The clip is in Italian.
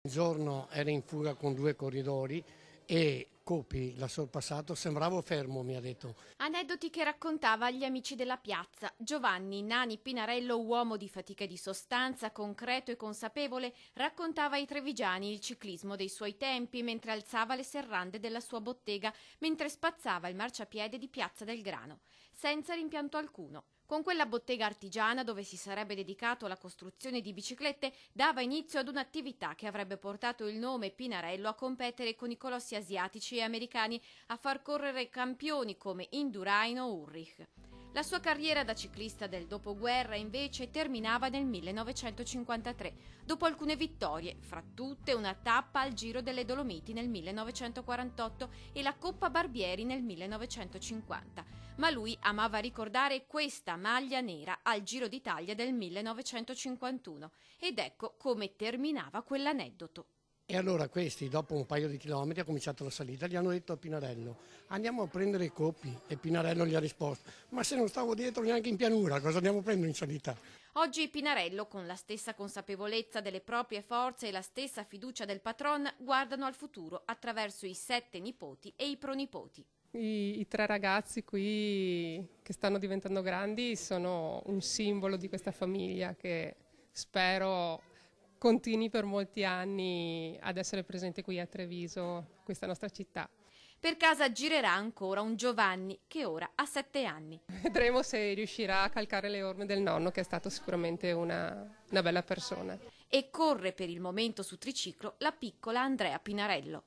Un giorno era in fuga con due corridori e Copi l'ha sorpassato, sembravo fermo, mi ha detto. Aneddoti che raccontava agli amici della piazza. Giovanni Nani Pinarello, uomo di fatica e di sostanza, concreto e consapevole, raccontava ai trevigiani il ciclismo dei suoi tempi mentre alzava le serrande della sua bottega, mentre spazzava il marciapiede di Piazza del Grano, senza rimpianto alcuno. Con quella bottega artigiana, dove si sarebbe dedicato alla costruzione di biciclette, dava inizio ad un'attività che avrebbe portato il nome Pinarello a competere con i colossi asiatici e americani, a far correre campioni come Indurain o Ulrich. La sua carriera da ciclista del dopoguerra invece terminava nel 1953, dopo alcune vittorie, fra tutte una tappa al Giro delle Dolomiti nel 1948 e la Coppa Barbieri nel 1950. Ma lui amava ricordare questa maglia nera al Giro d'Italia del 1951 ed ecco come terminava quell'aneddoto. E allora questi, dopo un paio di chilometri, ha cominciato la salita, gli hanno detto a Pinarello, andiamo a prendere i Copi. E Pinarello gli ha risposto, ma se non stavo dietro neanche in pianura, cosa andiamo a prendere in salita? Oggi Pinarello, con la stessa consapevolezza delle proprie forze e la stessa fiducia del patron, guardano al futuro attraverso i 7 nipoti e i pronipoti. I tre ragazzi qui che stanno diventando grandi sono un simbolo di questa famiglia che spero continui per molti anni ad essere presente qui a Treviso, questa nostra città. Per casa girerà ancora un Giovanni che ora ha 7 anni. Vedremo se riuscirà a calcare le orme del nonno, che è stato sicuramente una bella persona. E corre per il momento su triciclo la piccola Andrea Pinarello.